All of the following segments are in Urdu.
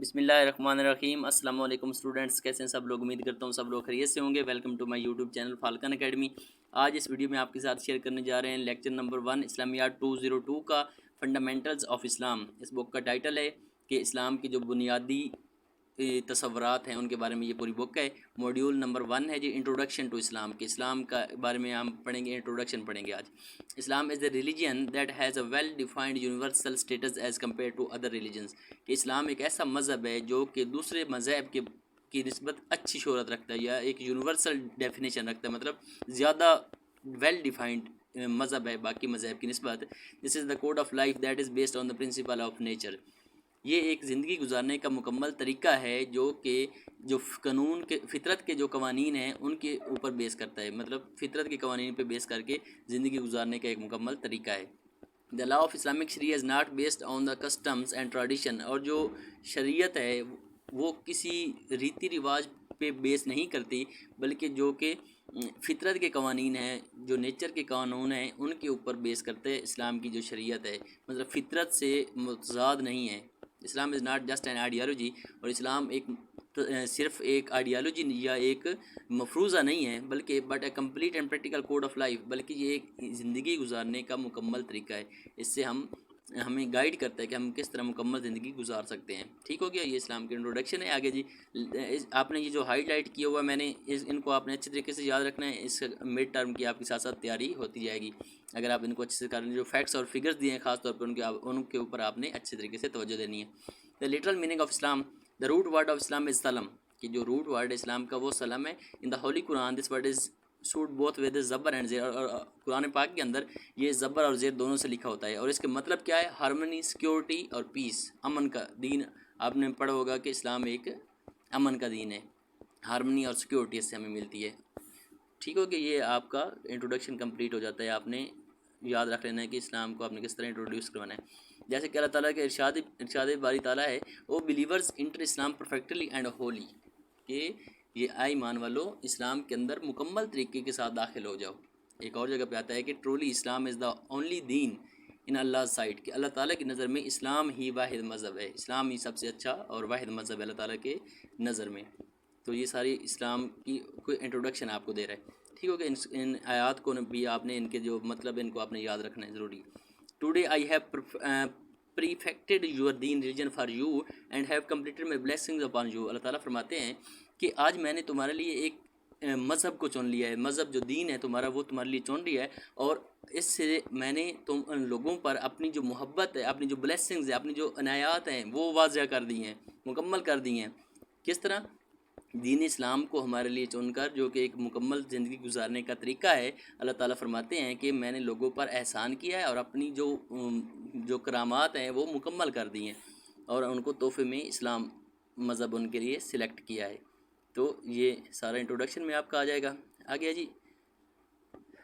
بسم اللہ الرحمن الرحیم۔ السلام علیکم اسٹوڈنٹس، کیسے ہیں سب لوگ؟ امید کرتا ہوں سب لوگ خیریت سے ہوں گے۔ Welcome to my YouTube channel Falcon Academy. آج اس ویڈیو میں آپ کے ساتھ شیئر کرنے جا رہے ہیں لیکچر نمبر 1 اسلامیات 202 کا فنڈامنٹلز آف اسلام۔ اس بک کا ٹائٹل ہے کہ اسلام کے جو بنیادی تصورات ہیں ان کے بارے میں یہ پوری بک ہے۔ موڈیول نمبر 1 ہے جی انٹروڈکشن ٹو اسلام، کہ اسلام کا بارے میں ہم پڑھیں گے، انٹروڈکشن پڑھیں گے آج۔ Islam is a religion that has a well defined universal status as compare to other religions, کہ اسلام ایک ایسا مذہب ہے جو کہ دوسرے مذہب کی نسبت اچھی شہرت رکھتا ہے، یا ایک یونیورسل ڈیفینیشن رکھتا ہے، مطلب زیادہ ویل ڈیفائنڈ مذہب ہے باقی مذہب کی نسبت۔ This is the code of life that is based on the principle of nature, یہ ایک زندگی گزارنے کا مکمل طریقہ ہے جو قانون کے فطرت کے جو قوانین ہیں ان کے اوپر بیس کرتا ہے، مطلب فطرت کے قوانین پہ بیس کر کے زندگی گزارنے کا ایک مکمل طریقہ ہے۔ The law of Islamic sharia is not based on the customs and tradition, اور جو شریعت ہے وہ کسی ریتی رواج پہ بیس نہیں کرتی، بلکہ جو کہ فطرت کے قوانین ہیں، جو نیچر کے قانون ہیں ان کے اوپر بیس کرتے اسلام کی جو شریعت ہے، مطلب فطرت سے متضاد نہیں ہے۔ Islam is not just an ideology, اور اسلام صرف ایک آئیڈیالوجی یا ایک مفروضہ نہیں ہے، بلکہ but a complete and practical code of life, بلکہ یہ ایک زندگی گزارنے کا مکمل طریقہ ہے۔ اس سے ہمیں گائیڈ کرتا ہے کہ ہم کس طرح مکمل زندگی گزار سکتے ہیں۔ ٹھیک ہو گیا، یہ اسلام کی انٹروڈکشن ہے۔ آگے جی آپ نے یہ جو ہائی لائٹ کیا ہوا میں نے ان کو آپ نے اچھے طریقے سے یاد رکھنا ہے، اس مڈ ٹرم کی آپ کے ساتھ ساتھ تیاری ہوتی جائے گی اگر آپ ان کو اچھے سے کر لیں۔ جو فیکٹس اور فگرز دیے ہیں خاص طور پر ان کے اوپر آپ نے اچھے طریقے سے توجہ دینی ہے۔ The literal meaning of Islam, the root word of Islam is salm, کہ جو روٹ ورڈ اسلام کا وہ سلم ہے۔ In the holy Quran this word is suit both with zabar and zer, اور قرآن پاک کے اندر یہ زبر اور زیر دونوں سے لکھا ہوتا ہے، اور اس کا مطلب کیا ہے؟ ہارمنی، سیکیورٹی اور پیس، امن کا دین۔ آپ نے پڑھا ہوگا کہ اسلام ایک امن کا دین ہے، ہارمنی اور سیکیورٹی اس سے ہمیں ملتی ہے۔ ٹھیک ہو کہ یہ آپ کا انٹروڈکشن کمپلیٹ ہو جاتا ہے۔ آپ نے یاد رکھ لینا ہے کہ اسلام کو آپ نے کس طرح انٹروڈیوس کروانا ہے۔ جیسے کہ اللہ تعالیٰ کے ارشاد باری تعالیٰ ہے، O believers enter Islam perfectly and wholly, کہ یہ ایمان والو اسلام کے اندر مکمل طریقے کے ساتھ داخل ہو جاؤ۔ ایک اور جگہ پہ آتا ہے کہ truly Islam is the only deen in Allah sight, کہ اللہ تعالیٰ کی نظر میں اسلام ہی واحد مذہب ہے، اسلام ہی سب سے اچھا اور واحد مذہب ہے اللہ تعالیٰ کے نظر میں۔ تو یہ ساری اسلام کی کوئی انٹروڈکشن آپ کو دے رہا ہے۔ ٹھیک ہو کہ ان آیات کو بھی آپ نے ان کے جو مطلب ان کو آپ نے یاد رکھنا ہے ضروری۔ Today I have perfected your deen religion for you and have completed my blessings upon you. اللہ تعالیٰ فرماتے ہیں کہ آج میں نے تمہارے لیے ایک مذہب کو چن لیا ہے، مذہب جو دین ہے تمہارا وہ تمہارے لیے چن لیا ہے، اور اس سے میں نے تم ان لوگوں پر اپنی جو محبت ہے، اپنی جو بلیسنگز ہے، اپنی جو عنایات ہیں وہ واضح کر دی ہیں، مکمل کر دی ہیں۔ کس طرح؟ دین اسلام کو ہمارے لیے چن کر، جو کہ ایک مکمل زندگی گزارنے کا طریقہ ہے، اللہ تعالیٰ فرماتے ہیں کہ میں نے لوگوں پر احسان کیا ہے اور اپنی جو کرامات ہیں وہ مکمل کر دی ہیں، اور ان کو تحفے میں اسلام مذہب ان کے لیے سلیکٹ کیا ہے۔ تو یہ سارا انٹروڈکشن میں آپ کا آ جائے گا۔ آگے جی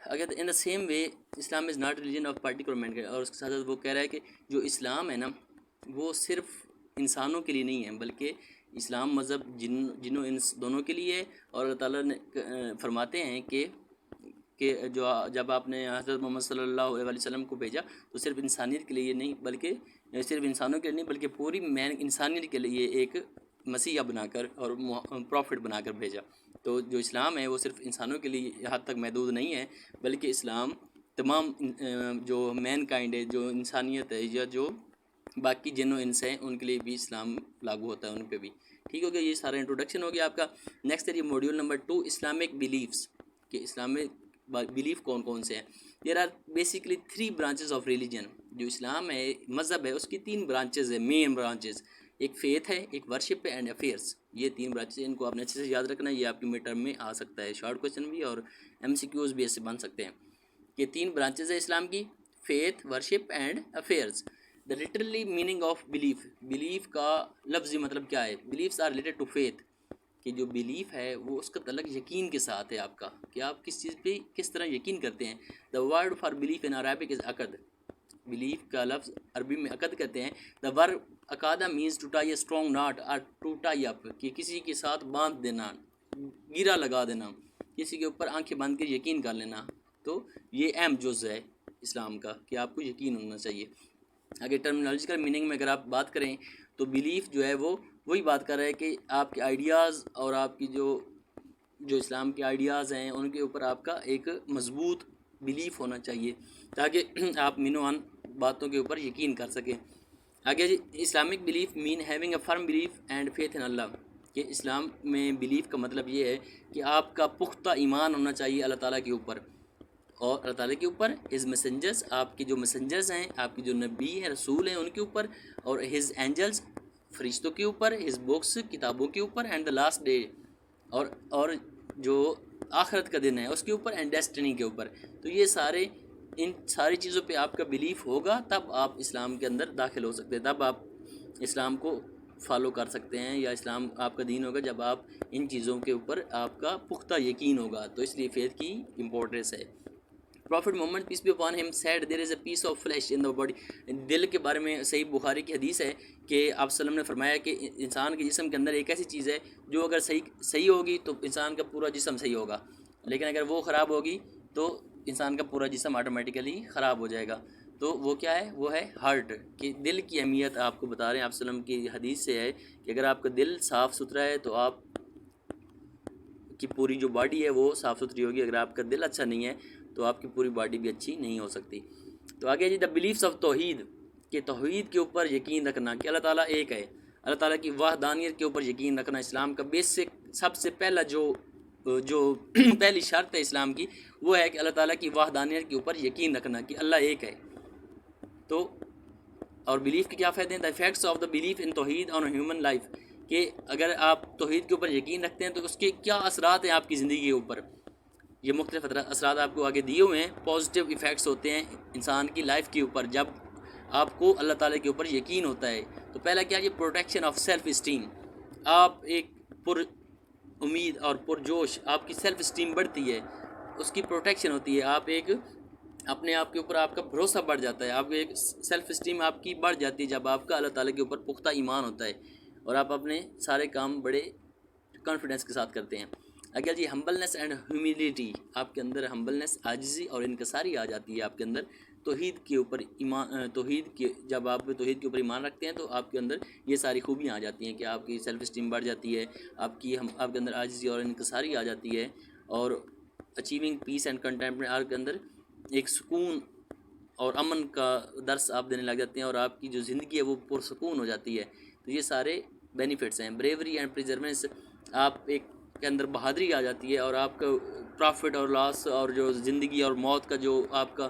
اگر in the same way Islam is not religion of particular man, اور اس کے ساتھ ساتھ وہ کہہ رہا ہے کہ جو اسلام ہے نا وہ صرف انسانوں کے لیے نہیں ہے، بلکہ اسلام مذہب جنوں انس دونوں کے لیے ہے۔ اور اللہ تعالیٰ نے فرماتے ہیں کہ جو جب آپ نے حضرت محمد صلی اللہ علیہ وسلم کو بھیجا تو صرف انسانیت کے لیے نہیں، بلکہ صرف انسانوں کے لیے نہیں بلکہ پوری مین انسانیت کے لیے ایک مسیحا بنا کر اور پروفٹ بنا کر بھیجا۔ تو جو اسلام ہے وہ صرف انسانوں کے لیے حد تک محدود نہیں ہے، بلکہ اسلام تمام جو مین کائنڈ ہے، جو انسانیت ہے، یا جو باقی جن و انس ہیں ان کے لیے بھی اسلام لاگو ہوتا ہے، ان پہ بھی۔ ٹھیک ہو گیا، یہ سارا انٹروڈکشن ہو گیا آپ کا۔ نیکسٹ ہے یہ موڈیول نمبر 2 اسلامک بیلیفس، کہ اسلامک بیلیف کون کون سے ہیں۔ There are basically 3 branches of religion, جو اسلام ہے مذہب ہے اس کی 3 برانچز ہیں، مین برانچز۔ ایک فیتھ ہے، ایک ورشپ ہے، اینڈ افیئرس۔ یہ 3 برانچز ان کو آپ نے اچھے سے یاد رکھنا ہے، یہ آپ کی مڈ ٹرم میں آ سکتا ہے، شارٹ کویشچن بھی اور MCQs بھی ایسے بن سکتے ہیں۔ یہ 3 برانچز ہیں اسلام کی، faith, worship and affairs. The literally meaning of belief, belief کا لفظی مطلب کیا ہے؟ Beliefs are related to faith, کہ جو بلیف ہے وہ اس کا تعلق یقین کے ساتھ ہے آپ کا، کہ آپ کس چیز پہ کس طرح یقین کرتے ہیں۔ The word for belief in Arabic is aqd, belief کا لفظ عربی میں عقد کہتے ہیں۔ The verb aqada means to tie a strong knot or to tie up, کہ کسی کے ساتھ باندھ دینا، گرا لگا دینا، کسی کے اوپر آنکھیں باندھ کے یقین کر لینا۔ تو یہ اہم جز ہے اسلام کا، کہ آپ کو یقین ہونا چاہیے۔ آگے ٹرمینالوجیکل میننگ میں اگر آپ بات کریں تو بلیف جو ہے وہ وہی بات کر رہا ہے کہ آپ کے آئیڈیاز اور آپ کی جو اسلام کے آئیڈیاز ہیں ان کے اوپر آپ کا ایک مضبوط بلیف ہونا چاہیے تاکہ آپ مینوان باتوں کے اوپر یقین کر سکیں. آگے جی Islamic belief mean having a firm belief and faith in Allah. کہ اسلام میں بلیف کا مطلب یہ ہے کہ آپ کا پختہ ایمان ہونا چاہیے اللہ تعالیٰ کے اوپر اور اللہ تعالیٰ کے اوپر ہز میسنجرز، آپ کے جو میسنجرز ہیں، آپ کے جو نبی ہیں، رسول ہیں، ان کے اوپر، اور ہز اینجلز، فرشتوں کے اوپر، ہز بکس، کتابوں کے اوپر، اینڈ دا لاسٹ ڈے، اور جو آخرت کا دن ہے اس کے اوپر، اینڈ ڈیسٹنی کے اوپر. تو یہ سارے ان ساری چیزوں پہ آپ کا بلیف ہوگا تب آپ اسلام کے اندر داخل ہو سکتے ہیں، تب آپ اسلام کو فالو کر سکتے ہیں، یا اسلام آپ کا دین ہوگا جب آپ ان چیزوں کے اوپر آپ کا پختہ یقین ہوگا. تو اس لیے فیتھ کی امپورٹنس ہے. Prophet Muhammad peace be upon him said there is a piece of flesh in the body. دل کے بارے میں صحیح بخاری کی حدیث ہے کہ آپ صلی اللہ علیہ وسلم نے فرمایا کہ انسان کے جسم کے اندر ایک ایسی چیز ہے جو اگر صحیح ہوگی تو انسان کا پورا جسم صحیح ہوگا، لیکن اگر وہ خراب ہوگی تو انسان کا پورا جسم آٹومیٹیکلی خراب ہو جائے گا. تو وہ کیا ہے؟ وہ ہے ہارٹ. کہ دل کی اہمیت آپ کو بتا رہے ہیں. آپ صلی اللہ علیہ وسلم کی حدیث سے ہے کہ اگر آپ کا دل صاف ستھرا ہے تو آپ کی پوری جو باڈی ہے وہ صاف ستھری ہوگی. اگر آپ کا دل اچھا نہیں ہے تو آپ کی پوری باڈی بھی اچھی نہیں ہو سکتی. تو آگے جی دا بلیفس آف توحید، کہ توحید کے اوپر یقین رکھنا کہ اللہ تعالیٰ ایک ہے، اللہ تعالیٰ کی وحدانیت کے اوپر یقین رکھنا. اسلام کا بیسک سب سے پہلا جو پہلی شرط ہے اسلام کی وہ ہے کہ اللہ تعالیٰ کی وحدانیت کے اوپر یقین رکھنا کہ اللہ ایک ہے. تو اور بلیف کے کیا فائدے ہیں؟ The effects of the belief in tauheed on human life, کہ اگر آپ توحید کے اوپر یقین رکھتے ہیں تو اس کے کیا اثرات ہیں آپ کی زندگی کے اوپر. یہ مختلف اثرات آپ کو آگے دیے ہوئے ہیں. پازیٹیو ایفیکٹس ہوتے ہیں انسان کی لائف کے اوپر جب آپ کو اللہ تعالیٰ کے اوپر یقین ہوتا ہے. تو پہلا کیا؟ یہ پروٹیکشن آف سیلف اسٹیم. آپ ایک پر امید اور پرجوش، آپ کی سیلف اسٹیم بڑھتی ہے، اس کی پروٹیکشن ہوتی ہے. آپ ایک اپنے آپ کے اوپر آپ کا بھروسہ بڑھ جاتا ہے، آپ ایک سیلف اسٹیم آپ کی بڑھ جاتی ہے جب آپ کا اللہ تعالیٰ کے اوپر پختہ ایمان ہوتا ہے اور آپ اپنے سارے کام بڑے کانفیڈنس کے ساتھ کرتے ہیں. اگر جی ہمبلنس اینڈ ہیوملٹی، آپ کے اندر ہمبلنس، عاجزی اور انکساری آ جاتی ہے آپ کے اندر توحید کے اوپر ایمان. جب آپ توحید کے اوپر ایمان رکھتے ہیں تو آپ کے اندر یہ ساری خوبیاں آ جاتی ہیں کہ آپ کی سیلف اسٹیم بڑھ جاتی ہے، آپ کے اندر عاجزی اور انکساری آ جاتی ہے، اور اچیونگ پیس اینڈ کنٹینٹمنٹ، آپ کے اندر ایک سکون اور امن کا درس آپ دینے لگ جاتے ہیں اور آپ کی جو زندگی ہے وہ پرسکون ہو جاتی ہے. تو یہ سارے بینیفٹس ہیں. بریوری اینڈ پریزرونس، آپ ایک کے اندر بہادری آ جاتی ہے اور آپ کا پرافٹ اور لاس اور جو زندگی اور موت کا جو آپ کا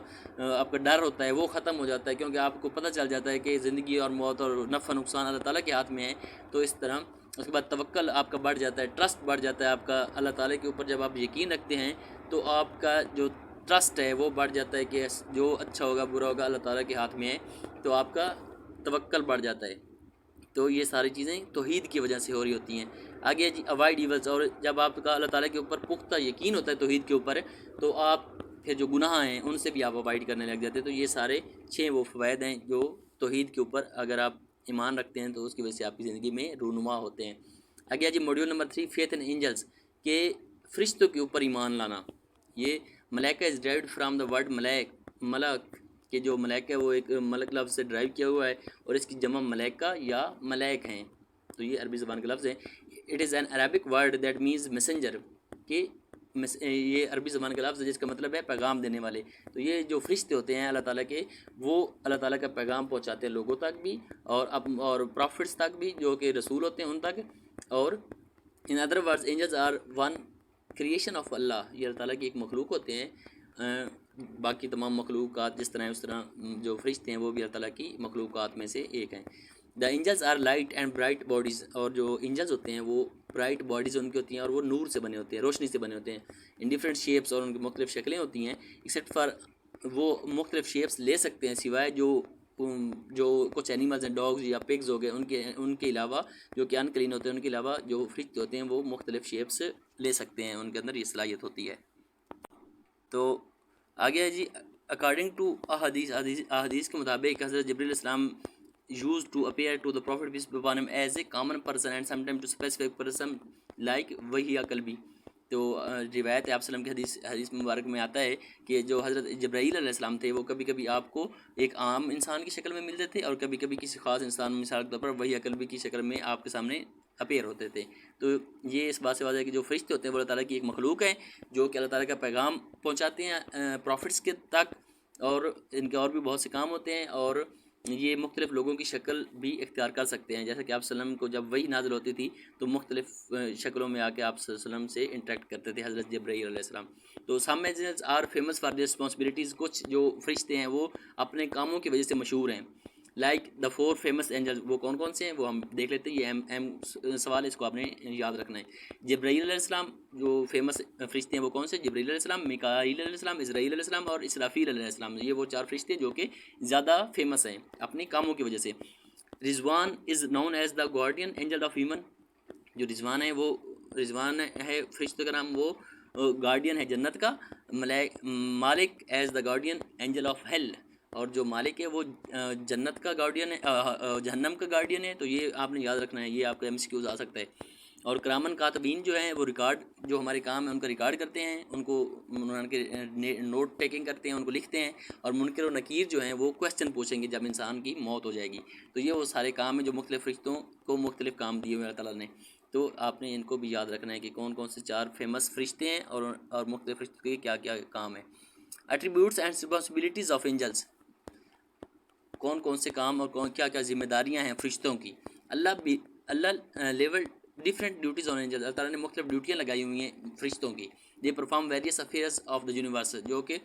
ڈر ہوتا ہے وہ ختم ہو جاتا ہے، کیونکہ آپ کو پتہ چل جاتا ہے کہ زندگی اور موت اور نفع نقصان اللہ تعالیٰ کے ہاتھ میں ہے. تو اس طرح اس کے بعد توکل آپ کا بڑھ جاتا ہے، ٹرسٹ بڑھ جاتا ہے آپ کا اللہ تعالیٰ کے اوپر. جب آپ یقین رکھتے ہیں تو آپ کا جو ٹرسٹ ہے وہ بڑھ جاتا ہے کہ جو اچھا ہوگا برا ہوگا اللہ تعالیٰ کے ہاتھ میں ہے، تو آپ کا توکل بڑھ جاتا ہے. تو یہ ساری چیزیں توحید کی وجہ سے ہو رہی ہوتی ہیں. آگے جی اوائڈ ایولز، اور جب آپ کا اللہ تعالیٰ کے اوپر پختہ یقین ہوتا ہے توحید کے اوپر تو آپ پھر جو گناہ ہیں ان سے بھی آپ اوائڈ کرنے لگ جاتے ہیں. تو یہ سارے 6 وہ فوائد ہیں جو توحید کے اوپر اگر آپ ایمان رکھتے ہیں تو اس کی وجہ سے آپ کی زندگی میں رونما ہوتے ہیں. آگے جی module number 3 faith in angels, کہ فرشتوں کے اوپر ایمان لانا. یہ malaika is derived from the word malak, کہ جو ملائکہ وہ ایک ملک لفظ سے ڈرائیو کیا ہوا ہے اور اس کی جمع ملائکہ یا ملائک ہیں. تو یہ عربی زبان کا لفظ ہے. It is an Arabic word that means messenger, کہ یہ عربی زبان کا لفظ ہے جس کا مطلب ہے پیغام دینے والے. تو یہ جو فرشتے ہوتے ہیں اللہ تعالیٰ کے، وہ اللہ تعالیٰ کا پیغام پہنچاتے ہیں لوگوں تک بھی اور پروفٹس تک بھی جو کہ رسول ہوتے ہیں ان تک. اور in other words angels are one creation of Allah, یہ اللہ تعالیٰ کی ایک مخلوق ہوتے ہیں. باقی تمام مخلوقات جس طرح ہیں اس طرح جو فرشتے ہیں وہ بھی اللہ تعالیٰ کی مخلوقات میں سے ایک ہیں. The angels are light and bright bodies, اور جو اینجلز ہوتے ہیں وہ برائٹ باڈیز ان کی ہوتی ہیں اور وہ نور سے بنے ہوتے ہیں، روشنی سے بنے ہوتے ہیں. ان ڈفرینٹ شیپس، اور ان کی مختلف شکلیں ہوتی ہیں. ایکسیپٹ فار، وہ مختلف شیپس لے سکتے ہیں سوائے جو کچھ اینیملز ہیں، ڈاگز یا پگز ہو گئے، ان کے علاوہ جو کہ ان کلین ہوتے ہیں، ان کے علاوہ جو فرشتے ہوتے ہیں وہ مختلف شیپس لے سکتے ہیں، ان کے اندر یہ صلاحیت ہوتی ہے. تو آگے ہے جی اکارڈنگ ٹو احادیث کے مطابق حضرت جبریل علیہ السلام used to appear to the Prophet peace be upon him as a common person and sometimes to specific person like وحی قلبی. تو روایت آپ وسلم کی حدیث مبارک میں آتا ہے کہ جو حضرت جبرائیل علیہ السلام تھے وہ کبھی کبھی آپ کو ایک عام انسان کی شکل میں ملتے تھے اور کبھی کبھی کسی خاص انسان، مثال کے طور پر وہی قلبی کی شکل میں آپ کے سامنے اپیئر ہوتے تھے۔ تو یہ اس بات سے واضح ہے کہ جو فرشتے ہوتے ہیں وہ اللہ تعالیٰ کی ایک مخلوق ہے جو کہ اللہ تعالیٰ کا پیغام پہنچاتے ہیں پروفٹس کے تک، اور ان کے اور بھی بہت سے کام ہوتے ہیں، اور یہ مختلف لوگوں کی شکل بھی اختیار کر سکتے ہیں، جیسا کہ آپ وسلم کو جب وہی نازل ہوتی تھی تو مختلف شکلوں میں آ کے آپ وسلم سے انٹریکٹ کرتے تھے حضرت جبرائیل علیہ السلام۔ تو some angels are famous for their responsibilities, کچھ جو فرشتے ہیں وہ اپنے کاموں کی وجہ سے مشہور ہیں، لائک دا 4 فیمس اینجلز، وہ کون کون سے ہیں وہ ہم دیکھ لیتے ہیں، یہ اہم سوال ہے، اس کو آپ نے یاد رکھنا ہے۔ جبرائیل علیہ السلام جو فیمس فرشتے ہیں وہ کون سے؟ جبرائیل علیہ السلام، میکائیل علیہ السلام، اسرائیل علیہ السلام اور اسرافیل علیہ السلام، یہ وہ 4 فرشتے جو کہ زیادہ فیمس ہیں اپنے کاموں کی وجہ سے۔ Rizwan is known as the guardian angel of human, جو رضوان ہے وہ رضوان ہے فرشتوں کا نام، وہ گارڈین ہے جنت کا، Malik as the guardian angel of hell, اور جو مالک ہے وہ جنت کا گارڈین ہے، جہنم کا گارڈین ہے۔ تو یہ آپ نے یاد رکھنا ہے، یہ آپ کا ایم سی کیوز آ سکتا ہے۔ اور کرامن کاتبین جو ہیں وہ ریکارڈ، جو ہمارے کام ہیں ان کا ریکارڈ کرتے ہیں، ان کو ان کے نوٹ ٹیکنگ کرتے ہیں، ان کو لکھتے ہیں، اور منکر و نکیر جو ہیں وہ کویسچن پوچھیں گے جب انسان کی موت ہو جائے گی۔ تو یہ وہ سارے کام ہیں جو مختلف فرشتوں کو مختلف کام دیے ہوئے اللہ تعالیٰ نے، تو آپ نے ان کو بھی یاد رکھنا ہے کہ کون کون سے 4 فیمس فرشتے ہیں اور مختلف فرشتوں کے کیا کیا کام ہیں۔ Attributes and responsibilities of angels, کون کون سے کام اور کیا کیا ذمہ داریاں ہیں فرشتوں کی۔ اللہ لیول ڈفرینٹ ڈیوٹیز آن اینجل، اللہ تعالیٰ نے مختلف ڈیوٹیاں لگائی ہوئی ہیں فرشتوں کی۔ They perform various affairs of the universe, جو کہ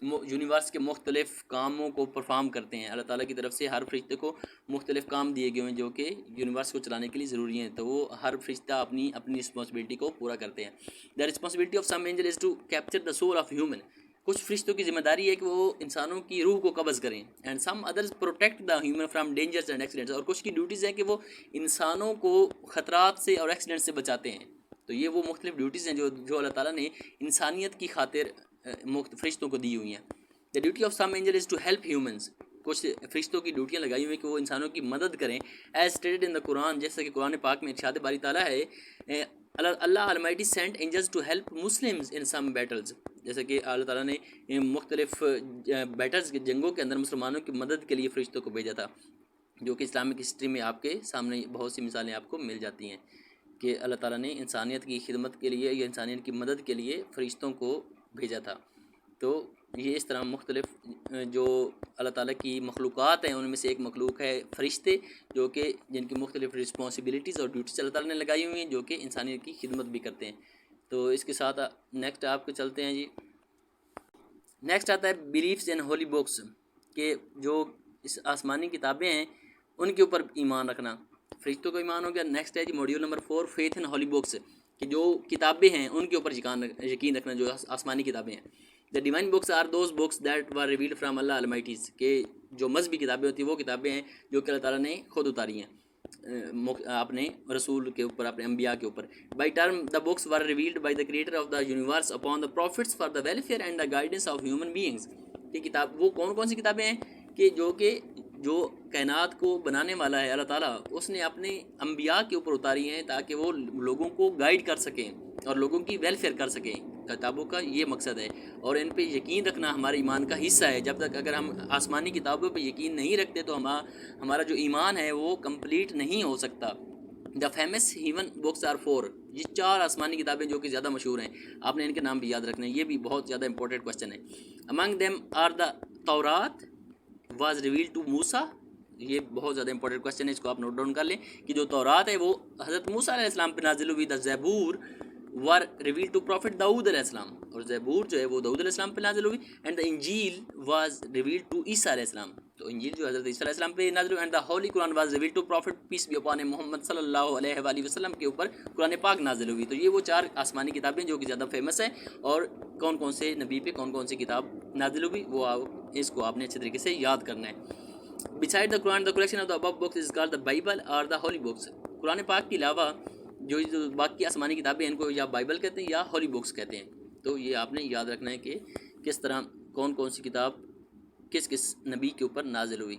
یونیورس کے مختلف کاموں کو پرفارم کرتے ہیں۔ اللہ تعالیٰ کی طرف سے ہر فرشتے کو مختلف کام دیے گئے ہیں جو کہ یونیورس کو چلانے کے لیے ضروری ہیں، تو وہ ہر فرشتہ اپنی رسپانسبلٹی کو پورا کرتے ہیں۔ The responsibility of some angel is to capture the soul of human, کچھ فرشتوں کی ذمہ داری ہے کہ وہ انسانوں کی روح کو قبض کریں، and some others protect the human from dangerous and accidents, اور کچھ کی ڈیوٹیز ہیں کہ وہ انسانوں کو خطرات سے اور ایکسیڈنٹ سے بچاتے ہیں۔ تو یہ وہ مختلف ڈیوٹیز ہیں جو اللہ تعالیٰ نے انسانیت کی خاطر فرشتوں کو دی ہوئی ہیں۔ The duty of some angel is to help humans, کچھ فرشتوں کی ڈیوٹیاں لگائی ہوئی ہیں کہ وہ انسانوں کی مدد کریں، ایز اسٹیٹڈ ان دا قرآن، جیسا کہ قرآن پاک میں ارشاد باری تعالیٰ ہے، Allah Almighty sent angels to help Muslims in some battles, جیسا کہ اللہ تعالیٰ نے مختلف بیٹلز جنگوں کے اندر مسلمانوں کی مدد کے لیے فرشتوں کو بھیجا تھا، جو کہ اسلامک ہسٹری میں آپ کے سامنے بہت سی مثالیں آپ کو مل جاتی ہیں کہ اللہ تعالیٰ نے انسانیت کی خدمت کے لیے یا انسانیت کی مدد کے لیے فرشتوں کو بھیجا تھا۔ تو یہ اس طرح مختلف جو اللہ تعالیٰ کی مخلوقات ہیں ان میں سے ایک مخلوق ہے فرشتے، جو کہ جن کی مختلف رسپانسبلٹیز اور ڈیوٹیز اللہ تعالیٰ نے لگائی ہوئی ہیں جو کہ انسانیت کی خدمت بھی کرتے ہیں۔ تو اس کے ساتھ نیکسٹ آپ کو چلتے ہیں جی، نیکسٹ آتا ہے بلیفس ان ہولی بکس، کہ جو اس آسمانی کتابیں ہیں ان کے اوپر ایمان رکھنا، فرشتوں کو ایمان ہو گیا۔ نیکسٹ ہے جی module number 4 faith in holy books, کہ جو کتابیں ہیں ان کے اوپر یقین رکھنا، جو آسمانی کتابیں ہیں۔ The divine books are those books that were revealed from Allah Almighty's, کہ جو مذہبی کتابیں ہوتی ہیں وہ کتابیں ہیں جو کہ اللہ تعالیٰ نے خود اتاری ہیں اپنے رسول کے اوپر، اپنے انبیاء کے اوپر۔ By term the books were revealed by the creator of the universe upon the prophets for the welfare and the guidance of human beings, یہ کتاب وہ کون سی کتابیں ہیں کہ جو کائنات کو بنانے والا ہے اللہ تعالیٰ، اس نے اپنے انبیاء کے اوپر اتاری ہیں تاکہ وہ لوگوں کو گائیڈ کر سکیں اور لوگوں کی ویلفیئر کر سکیں۔ کتابوں کا یہ مقصد ہے، اور ان پہ یقین رکھنا ہمارے ایمان کا حصہ ہے۔ جب تک اگر ہم آسمانی کتابوں پہ یقین نہیں رکھتے تو ہمارا جو ایمان ہے وہ کمپلیٹ نہیں ہو سکتا۔ The famous heaven books are 4، یہ 4 آسمانی کتابیں جو کہ زیادہ مشہور ہیں، آپ نے ان کے نام بھی یاد رکھنے ہیں، یہ بھی بہت زیادہ امپورٹنٹ کویسچن ہے۔ امنگ دیم آر دا تورات واز ریویلڈ ٹو موسیٰ، یہ بہت زیادہ امپورٹنٹ کویسچن ہے، اس کو آپ نوٹ ڈاؤن کر لیں کہ جو تورات ہے وہ حضرت موسیٰ علیہ السلام پہ نازل ہوئی۔ دا زبور ور ریویل ٹو پروفٹ داؤد علیہ السلام، اور زبور جو ہے وہ داؤد علیہ السلام پہ نازل ہوئی۔ اینڈ دا انجیل واز ریویل ٹو عیسیٰ علیہ السلام، تو انجیل جو حضرت عیسیٰ علیہ السلام پہ نازل ہوئی۔ And the holy Quran was reveal to prophet peace be upon Muhammad صلی اللہ علیہ وآلہ وسلم کے اوپر قرآن پاک نازل ہوئی۔ تو یہ وہ 4 آسمانی کتابیں جو کہ زیادہ فیمس ہیں، اور کون کون سے نبی پہ کون سی کتاب نازل ہوئی وہ اس کو آپ نے اچھے طریقے سے یاد کرنا ہے۔ Beside the Quran, the collection of the above books is called the Bible or the Holy Books. قرآن پاک کے علاوہ جو باقی آسمانی کتابیں ان کو یا بائبل کہتے ہیں یا ہولی بکس کہتے ہیں۔ تو یہ آپ نے یاد رکھنا ہے کہ کس طرح کون سی کتاب کس نبی کے اوپر نازل ہوئی۔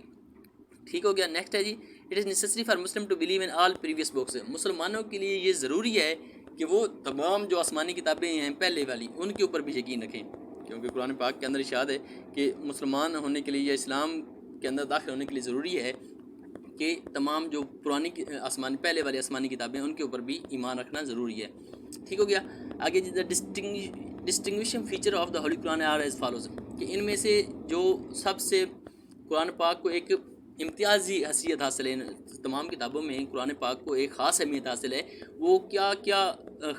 ٹھیک ہو گیا۔ نیکسٹ ہے جی، it is necessary for Muslim to believe in all previous books, مسلمانوں کے لیے یہ ضروری ہے کہ وہ تمام جو آسمانی کتابیں ہیں پہلے والی ان کے اوپر بھی یقین رکھیں، کیونکہ قرآن پاک کے اندر ارشاد ہے کہ مسلمان ہونے کے لیے یا اسلام کے اندر داخل ہونے کے لیے ضروری ہے کہ تمام جو پرانی پہلے والی آسمانی کتابیں ان کے اوپر بھی ایمان رکھنا ضروری ہے۔ ٹھیک ہو گیا۔ آگے the distinguishing feature of the holy Quran are as follows, کہ ان میں سے جو سب سے قرآن پاک کو ایک امتیازی حیثیت حاصل ہے، تمام کتابوں میں قرآن پاک کو ایک خاص اہمیت حاصل ہے، وہ کیا کیا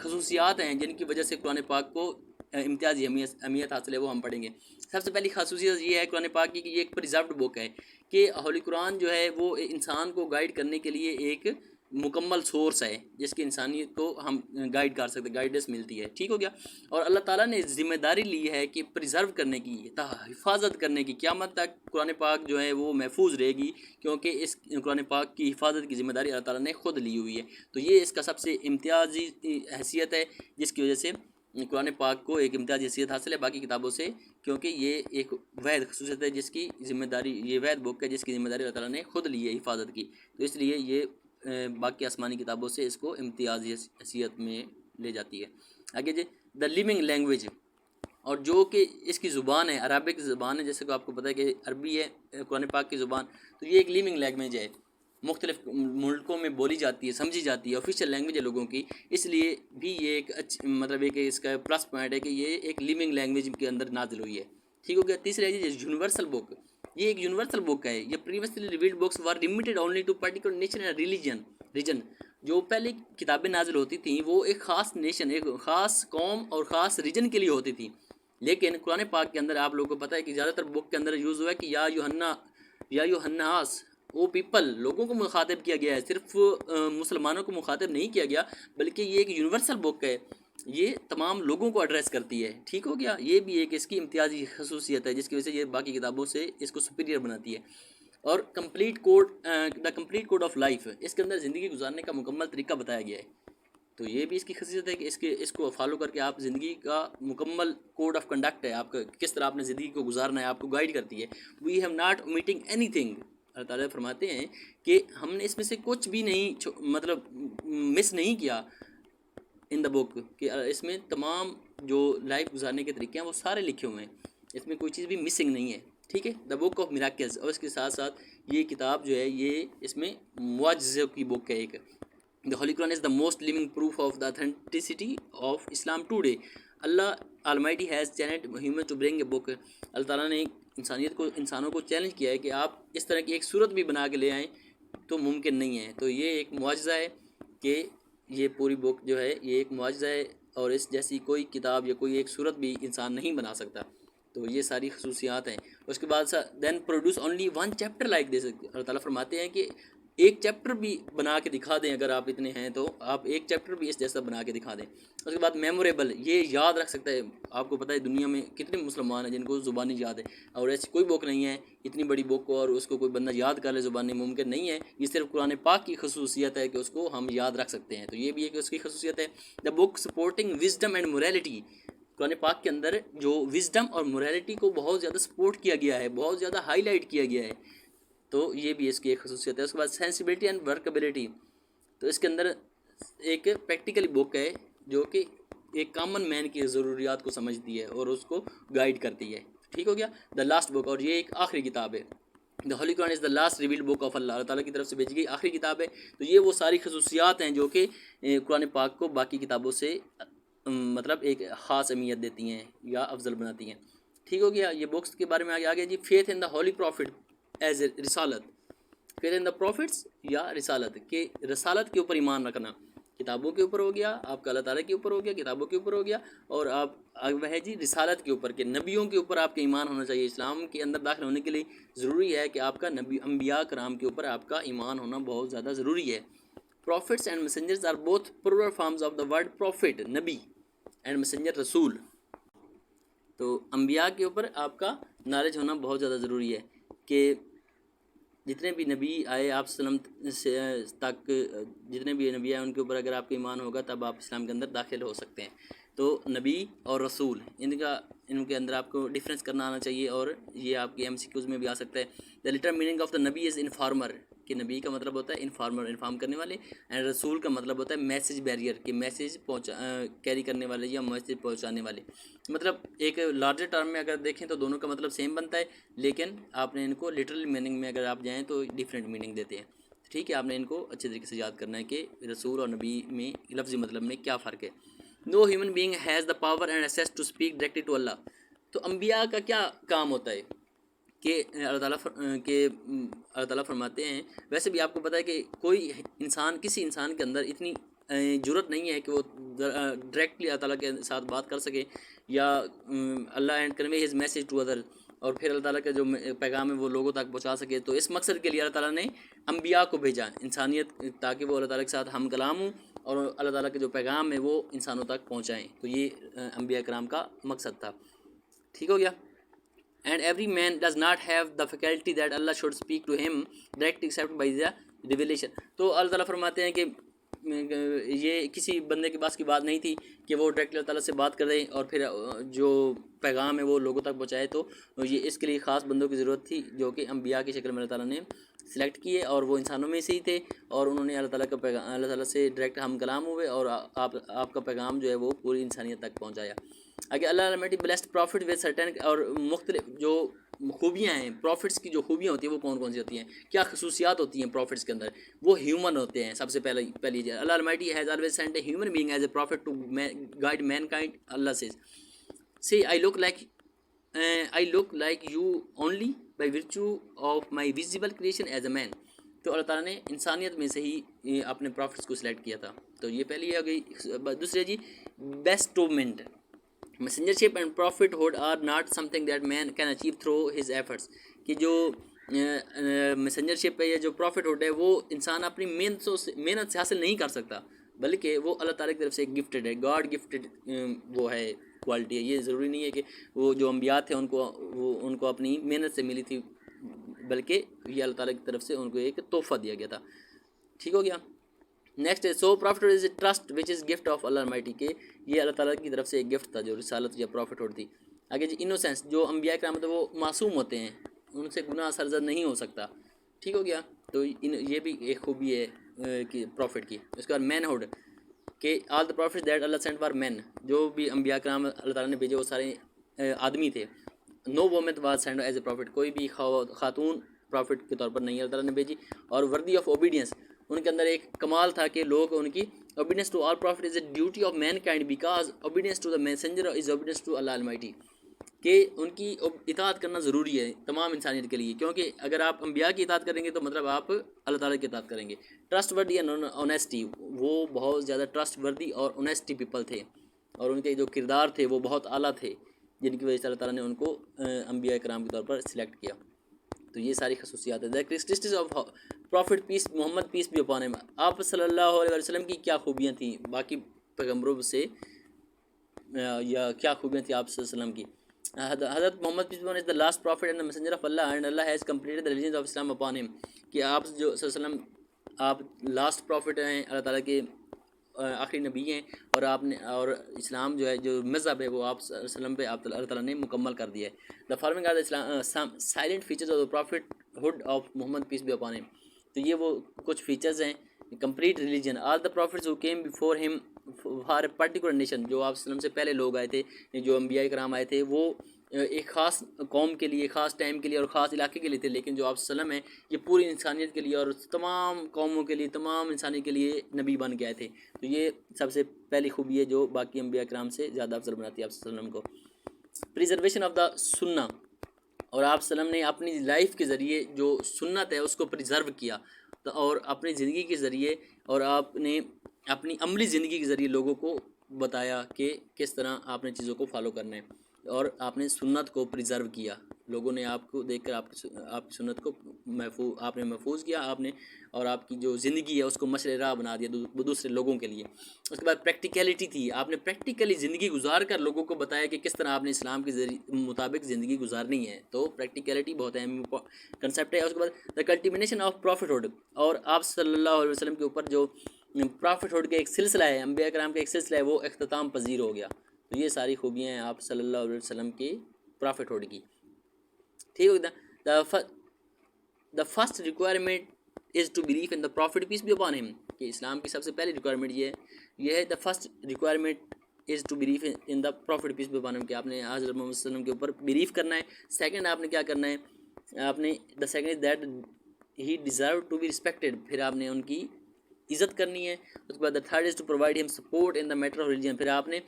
خصوصیات ہیں جن کی وجہ سے قرآن پاک کو امتیازی اہمیت حاصل ہے، وہ ہم پڑھیں گے۔ سب سے پہلی خصوصیت یہ ہے قرآن پاک کی کہ یہ ایک پریزروڈ بک ہے، کہ ہولی قرآن جو ہے وہ انسان کو گائیڈ کرنے کے لیے ایک مکمل سورس ہے جس کی انسانیت کو ہم گائیڈ کر سکتے، گائیڈنس ملتی ہے۔ ٹھیک ہو گیا۔ اور اللہ تعالیٰ نے ذمہ داری لی ہے کہ پریزرو کرنے کی، حفاظت کرنے کی، قیامت تک قرآن پاک جو ہے وہ محفوظ رہے گی، کیونکہ اس قرآن پاک کی حفاظت کی ذمہ داری اللہ تعالیٰ نے خود لی ہوئی ہے۔ تو یہ اس کا سب سے امتیازی حیثیت ہے جس کی وجہ سے قرآن پاک کو ایک امتیازی حیثیت حاصل ہے باقی کتابوں سے، کیونکہ یہ ایک واحد خصوصیت ہے جس کی ذمہ داری، یہ واحد بک ہے جس کی ذمہ داری اللہ تعالیٰ نے خود لی ہے حفاظت کی، تو اس لیے یہ باقی آسمانی کتابوں سے اس کو امتیازی حیثیت میں لے جاتی ہے۔ آگے جی دا لیونگ لینگویج، اور جو کہ اس کی زبان ہے عربک زبان ہے، جیسے کہ آپ کو پتہ ہے کہ عربی ہے قرآن پاک کی زبان، تو یہ ایک لیونگ لینگویج ہے، مختلف ملکوں میں بولی جاتی ہے، سمجھی جاتی ہے، آفیشیل لینگویج ہے لوگوں کی، اس لیے بھی یہ ایک مطلب ایک اس کا پلس پوائنٹ ہے کہ یہ ایک لیونگ لینگویج کے اندر نازل ہوئی ہے۔ ٹھیک ہو گیا۔ تیسرا ہے یونیورسل بک، یہ ایک یونیورسل بک ہے۔ یہ previously revealed books were limited only to particular nation and region, جو پہلے کتابیں نازل ہوتی تھیں وہ ایک خاص نیشن، ایک خاص قوم اور خاص ریجن کے لیے ہوتی تھیں، لیکن قرآن پاک کے اندر آپ لوگوں کو پتہ ہے کہ زیادہ تر بک کے اندر یوز ہوا ہے کہ یا یوحناس، وہ پیپل، لوگوں کو مخاطب کیا گیا ہے، صرف مسلمانوں کو مخاطب نہیں کیا گیا، بلکہ یہ ایک یونیورسل بک ہے، یہ تمام لوگوں کو ایڈریس کرتی ہے۔ ٹھیک ہو گیا۔ یہ بھی ایک اس کی امتیازی خصوصیت ہے جس کی وجہ سے یہ باقی کتابوں سے اس کو سپیریئر بناتی ہے۔ اور کمپلیٹ کوڈ آف لائف، اس کے اندر زندگی گزارنے کا مکمل طریقہ بتایا گیا ہے، تو یہ بھی اس کی خصوصیت ہے کہ اس کو فالو کر کے آپ زندگی کا مکمل کوڈ آف کنڈکٹ ہے، آپ کا کس طرح آپ نے زندگی کو گزارنا ہے، آپ کو گائیڈ کرتی ہے۔ We have not omitting anything, اللہ تعالیٰ فرماتے ہیں کہ ہم نے اس میں سے کچھ بھی نہیں مطلب مس نہیں کیا ان دا بک، کہ اس میں تمام جو لائف گزارنے کے طریقے ہیں وہ سارے لکھے ہوئے ہیں، اس میں کوئی چیز بھی مسنگ نہیں ہے۔ ٹھیک ہے۔ دا بک آف میراکلز، اور اس کے ساتھ ساتھ یہ کتاب جو ہے یہ اس میں معجزوں کی بک ہے ایک۔ The Holy Quran is the most living proof of the authenticity of Islam today. Allah Almighty has challenged humans to bring a book. اللہ تعالیٰ نے انسانوں کو چیلنج کیا ہے کہ آپ اس طرح کی ایک صورت بھی بنا کے لے آئیں تو ممکن نہیں ہے، تو یہ ایک معجزہ ہے کہ یہ پوری بک جو ہے یہ ایک معجزہ ہے، اور اس جیسی کوئی کتاب یا کوئی ایک صورت بھی انسان نہیں بنا سکتا، تو یہ ساری خصوصیات ہیں۔ اس کے بعد then produce only one chapter like this, اللہ تعالیٰ فرماتے ہیں کہ ایک چیپٹر بھی بنا کے دکھا دیں، اگر آپ اتنے ہیں تو آپ ایک چیپٹر بھی اس جیسا بنا کے دکھا دیں۔ اس کے بعد میموریبل، یہ یاد رکھ سکتا ہے، آپ کو پتہ ہے دنیا میں کتنے مسلمان ہیں جن کو زبانی یاد ہے، اور ایسی کوئی بک نہیں ہے اتنی بڑی بک کو اور اس کو کوئی بندہ یاد کر لے زبانی، ممکن نہیں ہے، یہ صرف قرآن پاک کی خصوصیت ہے کہ اس کو ہم یاد رکھ سکتے ہیں، تو یہ بھی ایک اس کی خصوصیت ہے۔ دا بک سپورٹنگ وزڈم اینڈ موریلٹی، قرآن پاک کے اندر جو وزڈم اور موریلٹی کو بہت زیادہ سپورٹ کیا گیا ہے، بہت زیادہ ہائی لائٹ کیا گیا ہے، تو یہ بھی اس کی ایک خصوصیت ہے۔ اس کے بعد سینسیبلٹی اینڈ ورکبلٹی، تو اس کے اندر ایک پریکٹیکلی بک ہے جو کہ ایک کامن مین کی ضروریات کو سمجھتی ہے اور اس کو گائیڈ کرتی ہے۔ ٹھیک ہو گیا۔ دا لاسٹ بک، اور یہ ایک آخری کتاب ہے۔ The holy Quran is the last revealed book of Allah تعالیٰ کی طرف سے بھیجی گئی آخری کتاب ہے، تو یہ وہ ساری خصوصیات ہیں جو کہ قرآن پاک کو باقی کتابوں سے مطلب ایک خاص اہمیت دیتی ہیں یا افضل بناتی ہیں۔ ٹھیک ہو گیا۔ یہ بکس کے بارے میں آگے جی faith in the holy prophet as a risalat, faith in the prophets یا رسالت، کہ رسالت کے اوپر ایمان رکھنا، کتابوں کے اوپر ہو گیا آپ کا، اللہ تعالیٰ کے اوپر ہو گیا، کتابوں کے اوپر ہو گیا، اور آپ وہ ہے جی رسالت کے اوپر، کہ نبیوں کے اوپر آپ کا ایمان ہونا چاہیے۔ اسلام کے اندر داخل ہونے کے لیے ضروری ہے کہ آپ کا انبیاء کرام کے اوپر آپ کا ایمان ہونا بہت زیادہ ضروری ہے۔ Prophets and messengers are both plural forms of the word prophet, nabi, and messenger, rasool, تو انبیاء کے اوپر آپ کا نالج ہونا بہت زیادہ ضروری ہے، کہ جتنے بھی نبی آئے آپ وسلم سے تک، جتنے بھی نبی آئے ان کے اوپر اگر آپ کا ایمان ہوگا تب آپ اسلام کے اندر داخل ہو سکتے ہیں۔ تو نبی اور رسول ان کے اندر آپ کو ڈفرینس کرنا آنا چاہیے، اور یہ آپ کے ایم سی کیوز میں بھی آ سکتا ہے۔ The literal meaning of the نبی از انفارمر، کہ نبی کا مطلب ہوتا ہے انفارمر، انفارم کرنے والے، اینڈ رسول کا مطلب ہوتا ہے میسیج بیریئر، کہ میسیج کیری کرنے والے یا میسیج پہنچانے والے. مطلب ایک لارجر ٹرم میں اگر دیکھیں تو دونوں کا مطلب سیم بنتا ہے، لیکن آپ نے ان کو لٹرل میننگ میں اگر آپ جائیں تو ڈیفرنٹ میننگ دیتے ہیں. ٹھیک ہے، آپ نے ان کو اچھے طریقے سے یاد کرنا ہے کہ رسول اور نبی میں لفظی مطلب میں کیا فرق ہے. No human being has the power and access to speak directly to Allah. تو انبیاء کا کیا کام ہوتا ہے کہ اللہ تعالیٰ فرماتے ہیں، ویسے بھی آپ کو پتہ ہے کہ کوئی انسان، کسی انسان کے اندر اتنی جرت نہیں ہے کہ وہ ڈائریکٹلی اللہ تعالیٰ کے ساتھ بات کر سکے، یا Allah and convey his message to other, اور پھر اللہ تعالیٰ کا جو پیغام ہے وہ لوگوں تک پہنچا سکے. تو اس مقصد کے لیے اللہ تعالیٰ نے انبیاء کو بھیجا، انسانیت، تاکہ وہ اللہ تعالیٰ کے ساتھ ہم کلام ہوں اور اللہ تعالیٰ کے جو پیغام ہے وہ انسانوں تک پہنچائیں. تو یہ انبیاء کرام کا مقصد تھا. ٹھیک ہو گیا. And every man does not have the faculty that Allah should speak to him directly except by the revelation. تو اللہ تعالیٰ فرماتے ہیں کہ یہ کسی بندے کے پاس کی بات نہیں تھی کہ وہ ڈائریکٹلی اللہ تعالیٰ سے بات کر دیں اور پھر جو پیغام ہے وہ لوگوں تک پہنچائے. تو یہ اس کے لیے خاص بندوں کی ضرورت تھی جو کہ انبیاء کی شکل میں اللہ تعالیٰ نے سلیکٹ کیے، اور وہ انسانوں میں سے ہی تھے، اور انہوں نے اللہ تعالیٰ کا پیغام، اللہ تعالیٰ سے ڈائریکٹ ہم کلام ہوئے اور آپ کا پیغام جو ہے وہ پوری انسانیت تک پہنچایا. اگر اللہ المیٹی بلیسڈ پروفٹ ود سرٹن، اور مختلف جو خوبیاں ہیں پروفٹس کی، جو خوبیاں ہوتی ہیں وہ کون کون سی ہوتی ہیں، کیا خصوصیات ہوتی ہیں پروفٹس کے اندر. وہ ہیومن ہوتے ہیں. سب سے پہلی Allah Almighty has always sent a human being as a prophet to guide mankind. Allah says I look like you only by virtue of my visible creation as a man. تو اللہ تعالیٰ نے انسانیت میں سے ہی اپنے پروفٹس کو سلیکٹ کیا تھا. تو یہ پہلی ہو گئی. دوسرے جی بیسٹومنٹ. Messengership and prophethood are not something that man can achieve through his efforts. کہ جو میسنجرشپ ہے یا جو پروفٹہڈ ہے وہ انسان اپنی محنت سے حاصل نہیں کر سکتا، بلکہ وہ اللہ تعالیٰ کی طرف سے ایک گفٹڈ ہے، گاڈ گفٹڈ وہ ہے، کوالٹی ہے. یہ ضروری نہیں ہے کہ وہ جو انبیاء تھے ان کو اپنی محنت سے ملی تھی، بلکہ یہ اللہ تعالیٰ کی طرف سے ان کو ایک تحفہ دیا گیا تھا. ٹھیک ہو گیا. نیکسٹ ہے so prophet is a trust which is gift of Allah Almighty, کہ یہ اللہ تعالیٰ کی طرف سے ایک گفٹ تھا جو رسالت یا پروفٹہڈ تھی. آگے جی انوسینس. جو انبیاء کرام ہوتے ہیں وہ معصوم ہوتے ہیں، ان سے گناہ سرزد نہیں ہو سکتا. ٹھیک ہو گیا. تو یہ بھی ایک خوبی ہے کہ پروفٹ کی. اس کے بعد مین ہوڈ، کہ all the prophets that Allah sent for man. جو بھی انبیاء کرام اللہ تعالیٰ نے بھیجے وہ سارے آدمی تھے. No woman was sent as a prophet. کوئی بھی خاتون پروفٹ کے طور پر نہیں اللہ تعالیٰ نے بھیجی. اور وردی آف اوبیڈینس، ان کے اندر ایک کمال تھا کہ لوگ ان کی obedience to all prophet is a duty of mankind because obedience to the messenger is obedience to Allah Almighty. کہ ان کی اطاعت کرنا ضروری ہے تمام انسانیت کے لیے، کیونکہ اگر آپ انبیاء کی اطاعت کریں گے تو مطلب آپ اللہ تعالیٰ کی اطاعت کریں گے. ٹرسٹ وردی اینڈ آنیسٹی، وہ بہت زیادہ ٹرسٹ وردی اور آنیسٹی پیپل تھے، اور ان کے جو کردار تھے وہ بہت اعلیٰ تھے، جن کی وجہ سے اللہ تعالیٰ نے ان کو انبیاء کرام کے طور پر سلیکٹ کیا. تو یہ ساری خصوصیات ہیں. دا کریسٹسٹس آف پروفٹ پیس محمد پیس بھی اپان ہم. آپ صلی اللہ علیہ وسلم کی کیا خوبیاں تھیں باقی پیغمبروں سے، یا کیا خوبیاں تھیں آپ صلی اللہ علیہ وسلم کی. حضرت Muhammad peace is the last prophet and the messenger of Allah and Allah has completed the religion of Islam upon him. کہ آپ جو صلی اللہ علیہ وسلم آپ لاسٹ پروفٹ ہیں، اللہ تعالیٰ کے آخری نبی ہیں، اور آپ نے اور اسلام جو ہے جو مذہب ہے وہ آپ صلی اللہ علیہ وسلم پہ آپ اللہ تعالیٰ نے مکمل کر دیا ہے. The forming are the silent features of the prophethood of Muhammad peace be upon him. تو یہ وہ کچھ فیچرز ہیں. Complete religion. All the prophets who came before him for a particular nation. جو آپ صلی اللہ علیہ وسلم سے پہلے لوگ آئے تھے، جو انبیاء کرام آئے تھے، وہ ایک خاص قوم کے لیے، خاص ٹائم کے لیے اور خاص علاقے کے لیے تھے، لیکن جو آپ صلی اللہ علیہ وسلم ہیں یہ پوری انسانیت کے لیے اور تمام قوموں کے لیے، تمام انسانیت کے لیے نبی بن کے آئے تھے. تو یہ سب سے پہلی خوبی ہے جو باقی انبیاء کرام سے زیادہ افضل بناتی ہے آپ صلی اللہ علیہ وسلم کو. پریزرویشن آف دا سنہ. اور آپ صلی اللہ علیہ وسلم نے اپنی لائف کے ذریعے جو سنت ہے اس کو پریزرو کیا، اور اپنی زندگی کے ذریعے اور آپ نے اپنی عملی زندگی کے ذریعے لوگوں کو بتایا کہ کس طرح آپ نے چیزوں کو فالو کرنا ہے، اور آپ نے سنت کو پریزرو کیا. لوگوں نے آپ کو دیکھ کر آپ کی سنت کو آپ نے محفوظ کیا، آپ نے، اور آپ کی جو زندگی ہے اس کو مشعل راہ بنا دیا دوسرے لوگوں کے لیے. اس کے بعد پریکٹیکلٹی تھی. آپ نے پریکٹیکلی زندگی گزار کر لوگوں کو بتایا کہ کس طرح آپ نے اسلام کے مطابق زندگی گزارنی ہے. تو پریکٹیکلٹی بہت اہم کنسیپٹ ہے. اس کے بعد دا کلٹیمنیشن آف پروفٹہڈ. اور آپ صلی اللہ علیہ وسلم کے اوپر جو پروفٹہڈ کا ایک سلسلہ ہے، انبیاء کرام کا ایک سلسلہ ہے، وہ اختتام پذیر ہو گیا. تو یہ ساری خوبیاں ہیں آپ صلی اللہ علیہ وسلم کے پروفٹہڈ کی. ٹھیک ہو گیا. The first requirement is to believe in the Prophet peace be upon him, کہ اسلام کی سب سے پہلی ریکوائرمنٹ یہ ہے the first requirement is to believe in the Prophet peace be upon him, کہ آپ نے حضرت محمد صلی اللہ علیہ وسلم کے اوپر بلیو کرنا ہے. سیکنڈ آپ نے کیا کرنا ہے، آپ نے the second is that he deserved to be respected، پھر آپ نے ان کی عزت کرنی ہے. اس کے بعد the third is to provide him support in the matter of religion، پھر آپ نے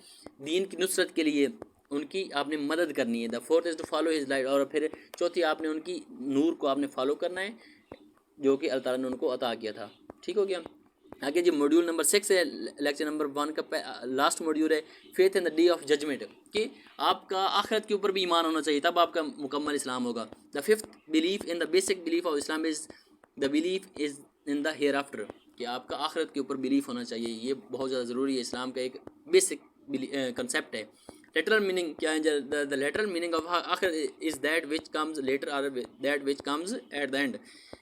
دین کی نصرت کے لیے ان کی آپ نے مدد کرنی ہے. the fourth is to follow his light، اور پھر چوتھی آپ نے ان کی نور کو آپ نے فالو کرنا ہے جو کہ اللہ تعالیٰ نے ان کو عطا کیا تھا. ٹھیک ہو گیا. آگے جی ماڈیول نمبر 6 ہے، لیکچر نمبر 1 کا لاسٹ ماڈیول ہے faith in the day of judgement, کہ آپ کا آخرت کے اوپر بھی ایمان ہونا چاہیے، تب آپ کا مکمل اسلام ہوگا. The fifth belief in the basic belief of Islam is the belief is in the hereafter, کہ آپ کا آخرت کے اوپر بلیف ہونا چاہیے. یہ بہت زیادہ ضروری ہے، اسلام کا ایک بیسک کنسیپٹ ہے. لیٹرل میننگ کیا ہے؟ دا لیٹرل میننگ آف آخر is that which comes later اور that which comes at the end,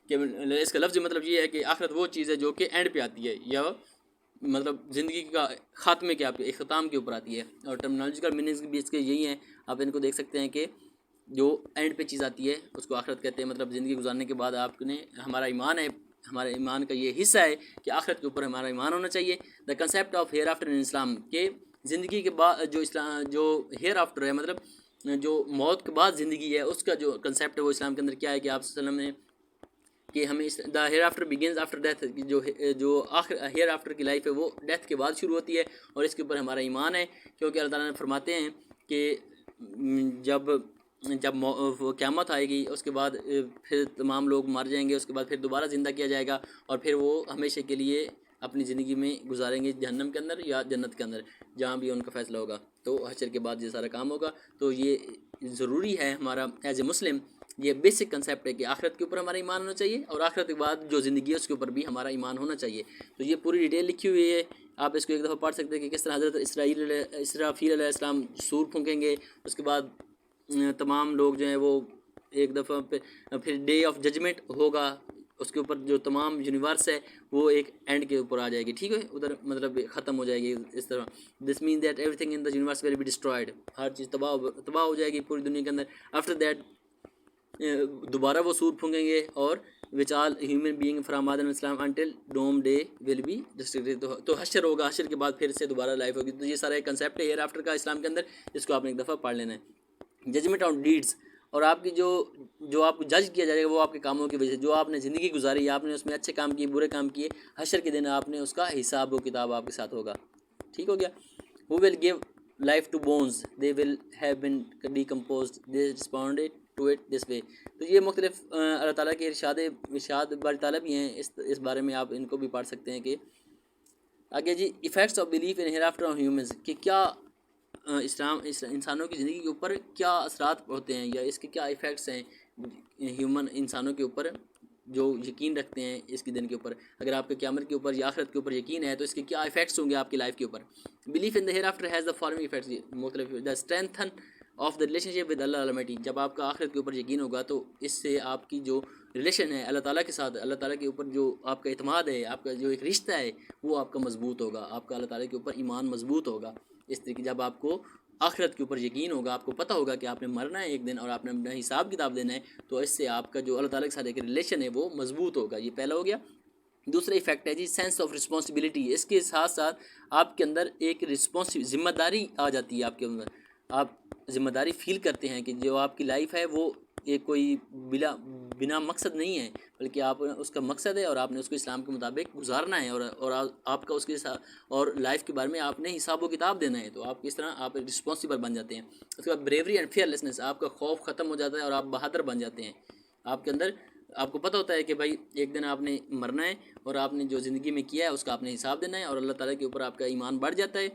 کہ اس کا لفظی مطلب یہ ہے کہ آخرت وہ چیز ہے جو کہ اینڈ پہ آتی ہے، یا مطلب زندگی کا خاتمے کے اختتام کے اوپر آتی ہے. اور ٹرمنالوجیکل میننگز بھی اس کے یہی ہیں، آپ ان کو دیکھ سکتے ہیں کہ جو اینڈ پہ چیز آتی ہے اس کو آخرت کہتے ہیں. مطلب زندگی گزارنے کے بعد آپ نے ہمارا ایمان ہے، ہمارے ایمان کا یہ حصہ ہے کہ آخرت کے اوپر ہمارا ایمان ہونا چاہیے. The concept of hereafter in Islam, کہ زندگی کے بعد جو ہیئر آفٹر ہے، مطلب جو موت کے بعد زندگی ہے، اس کا جو کنسیپٹ ہے وہ اسلام کے اندر کیا ہے کہ آپ صلی اللہ علیہ وسلم نے کہ ہمیں the hereafter begins after death, جو آخر ہیئر آفٹر کی لائف ہے وہ ڈیتھ کے بعد شروع ہوتی ہے، اور اس کے اوپر ہمارا ایمان ہے. کیونکہ اللہ تعالیٰ نے فرماتے ہیں کہ جب وہ قیامت آئے گی، اس کے بعد پھر تمام لوگ مر جائیں گے، اس کے بعد پھر دوبارہ زندہ کیا جائے گا، اور پھر وہ ہمیشہ کے لیے اپنی زندگی میں گزاریں گے جہنم کے اندر یا جنت کے اندر، جہاں بھی ان کا فیصلہ ہوگا. تو حشر کے بعد یہ سارا کام ہوگا. تو یہ ضروری ہے ہمارا ایز اے مسلم، یہ بیسک کنسیپٹ ہے کہ آخرت کے اوپر ہمارا ایمان ہونا چاہیے، اور آخرت کے بعد جو زندگی ہے اس کے اوپر بھی ہمارا ایمان ہونا چاہیے. تو یہ پوری ڈیٹیل لکھی ہوئی ہے، آپ اس کو ایک دفعہ پڑھ سکتے ہیں کہ کس طرح حضرت اسرافیل علیہ السلام سور پھونکیں گے، اس کے بعد تمام لوگ جو ہیں وہ ایک دفعہ پھر ڈے آف ججمنٹ ہوگا، اس کے اوپر جو تمام یونیورس ہے وہ ایک اینڈ کے اوپر آ جائے گی. ٹھیک ہے، ادھر مطلب ختم ہو جائے گی اس طرح. This mean that everything in the universe will be destroyed, ہر چیز تباہ ہو جائے گی پوری دنیا کے اندر. آفٹر دیٹ دوبارہ وہ سور پھونکیں گے، اور which all human being from Adam اسلام until doomsday will be destructed, تو حشر ہوگا، حشر کے بعد پھر سے دوبارہ لائف ہوگی. تو یہ سارا ایک کنسیپٹ ہے ہیئر آفٹر کا اسلام کے اندر، اس کو آپ نے ایک دفعہ پڑھ لینا ہے. ججمنٹ آن ڈیڈس، اور آپ کی جو آپ کو جج کیا جائے گا وہ آپ کے کاموں کی وجہ سے، جو آپ نے زندگی گزاری، آپ نے اس میں اچھے کام کیے برے کام کیے، حشر کے دن آپ نے اس کا حساب و کتاب آپ کے ساتھ ہوگا. ٹھیک ہو گیا. Who will give life to bones they will have been decomposed they responded to it this way. تو یہ مختلف اللہ تعالیٰ کے ارشاد بار تعالیٰ بھی ہیں، اس بارے میں آپ ان کو بھی پڑھ سکتے ہیں. کہ آگے جی effects of belief in hereafter on humans, کہ کیا اسلام انسانوں کی زندگی کے اوپر کیا اثرات ہوتے ہیں، یا اس کے کیا ایفیکٹس ہیں ہیومن انسانوں کے اوپر جو یقین رکھتے ہیں اس کے دن کے اوپر. اگر آپ کے قیامت کے اوپر یا آخرت کے اوپر یقین ہے تو اس کے کیا ایفیکٹس ہوں گے آپ کی لائف کے اوپر. Belief in the hereafter has the following effects, مختلف. The strengthen of the relationship with Allah almighty, جب آپ کا آخرت کے اوپر یقین ہوگا تو اس سے آپ کی جو ریلیشن ہے اللہ تعالیٰ کے ساتھ، اللہ تعالیٰ کے اوپر جو آپ کا اعتماد ہے، آپ کا جو ایک رشتہ ہے وہ آپ کا مضبوط ہوگا، آپ کا اللہ تعالیٰ کے اوپر ایمان مضبوط ہوگا. اس طریقے جب آپ کو آخرت کے اوپر یقین ہوگا، آپ کو پتہ ہوگا کہ آپ نے مرنا ہے ایک دن اور آپ نے اپنا حساب کتاب دینا ہے، تو اس سے آپ کا جو اللہ تعالیٰ کے ساتھ ایک ریلیشن ہے وہ مضبوط ہوگا. یہ پہلا ہو گیا. دوسرا ایفیکٹ ہے جی سینس آف رسپانسبلٹی، اس کے ساتھ ساتھ آپ کے اندر ایک ذمہ داری آ جاتی ہے، آپ کے اندر آپ ذمہ داری فیل کرتے ہیں کہ جو آپ کی لائف ہے وہ ایک کوئی بنا مقصد نہیں ہے، بلکہ آپ اس کا مقصد ہے اور آپ نے اس کو اسلام کے مطابق گزارنا ہے، اور آپ کا اس کے ساتھ اور لائف کے بارے میں آپ نے حساب و کتاب دینا ہے. تو آپ کس طرح آپ رسپانسیبل بن جاتے ہیں. اس کے بعد بریوری اینڈ فیئرلیسنس، آپ کا خوف ختم ہو جاتا ہے اور آپ بہادر بن جاتے ہیں. آپ کے اندر آپ کو پتہ ہوتا ہے کہ بھائی ایک دن آپ نے مرنا ہے، اور آپ نے جو زندگی میں کیا ہے اس کا آپ نے حساب دینا ہے، اور اللہ تعالیٰ کے اوپر آپ کا ایمان بڑھ جاتا ہے،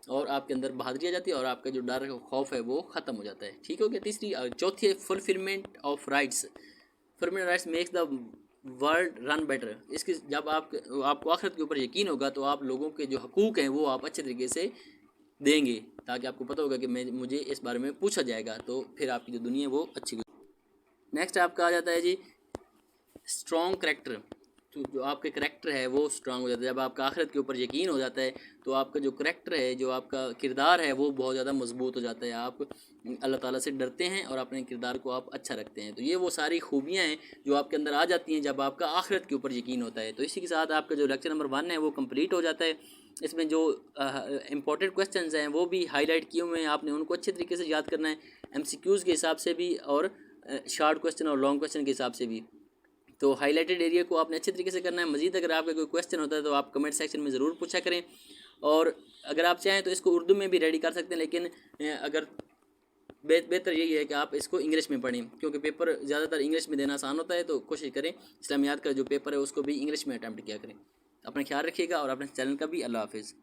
اور آپ کے اندر بہادری آ جاتی ہے، اور آپ کا جو ڈر خوف ہے وہ ختم ہو جاتا ہے. ٹھیک ہو گیا. چوتھی ہے fulfilment of rights. Fulfilment rights makes the world run better. اس کی جب آپ کو آخرت کے اوپر یقین ہوگا تو آپ لوگوں کے جو حقوق ہیں وہ آپ اچھے طریقے سے دیں گے، تاکہ آپ کو پتہ ہوگا کہ مجھے اس بارے میں پوچھا جائے گا، تو پھر آپ کی جو دنیا ہے وہ اچھی. نیکسٹ آپ کا آ جاتا ہے جی اسٹرانگ کریکٹر. تو جو آپ کا کریکٹر ہے وہ اسٹرانگ ہو جاتا ہے. جب آپ کا آخرت کے اوپر یقین ہو جاتا ہے تو آپ کا جو کریکٹر ہے، جو آپ کا کردار ہے، وہ بہت زیادہ مضبوط ہو جاتا ہے. آپ اللہ تعالیٰ سے ڈرتے ہیں اور اپنے کردار کو آپ اچھا رکھتے ہیں. تو یہ وہ ساری خوبیاں ہیں جو آپ کے اندر آ جاتی ہیں جب آپ کا آخرت کے اوپر یقین ہوتا ہے. تو اسی کے ساتھ آپ کا جو لیکچر نمبر 1 ہے وہ کمپلیٹ ہو جاتا ہے. اس میں جو امپورٹنٹ کویسچنز ہیں وہ بھی ہائی لائٹ کیے ہوئے ہیں، آپ نے ان کو اچھے طریقے سے یاد کرنا ہے، ایم سی کیوز کے حساب سے بھی اور شارٹ کویسچن اور لانگ کویسچن کے حساب سے بھی. تو ہائی لائٹڈ ایریا کو آپ نے اچھے طریقے سے کرنا ہے. مزید اگر آپ کا کوئی کویسچن ہوتا ہے تو آپ کمنٹ سیکشن میں ضرور پوچھا کریں، اور اگر آپ چاہیں تو اس کو اردو میں بھی ریڈی کر سکتے ہیں، لیکن اگر بہتر یہی ہے کہ آپ اس کو انگلش میں پڑھیں، کیونکہ پیپر زیادہ تر انگلش میں دینا آسان ہوتا ہے. تو کوشش کریں اسلامیات کا جو پیپر ہے اس کو بھی انگلش میں اٹیمپٹ کیا کریں. اپنا خیال رکھیے گا اور اپنے چینل کا بھی. اللہ حافظ.